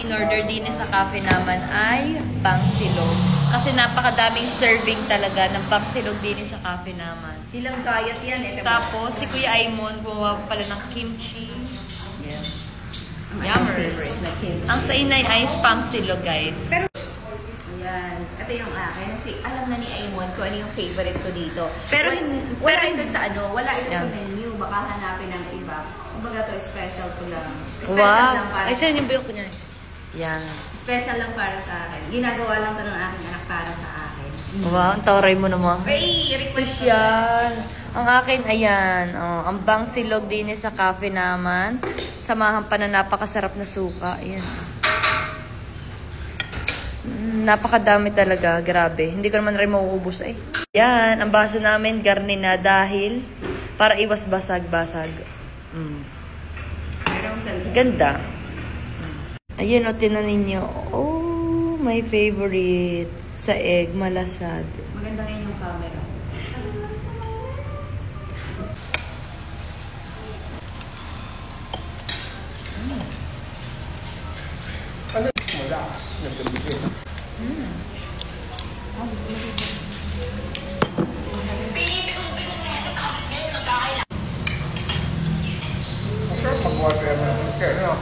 in-order din sa cafe naman ay bangsilog. Kasi napakadaming serving talaga ng bangsilog din sa cafe naman. Ilang diet yan eh. Tapos, si Kuya Aimon, gumawa pala ng kimchi. Yes. Yummers. Ang sa inay ay spam silog, guys. Pero, ayan. Ito yung akin. Alam na ni Aimon kung ano yung favorite ko dito. Pero, wala ito sa ano, wala ito sa menu. Baka hanapin ng iba. Kumbaga to special ko lang. Special lang para ay, saan yung buyo ko niya? Yan. Special lang para sa akin. Ginagawa lang to ng aking anak para sa akin. Wow, ang tauray mo naman. Ay, request ko. Social. Ang akin, ayan. Oh, ang bangsilog din sa cafe naman. Samahan pa na napakasarap na suka. Ayan. Napakadami talaga. Grabe. Hindi ko naman rin mauubos eh. Yan. Ang baso namin, garni na dahil para iwas basag-basag. Ganda. Ayan o, tinan ninyo. Oh, my favorite. Sa egg, malasad. Maganda ngayon yung camera. Ano yung malakas? Nagdamigin. Masarap mag-water naman. Kaya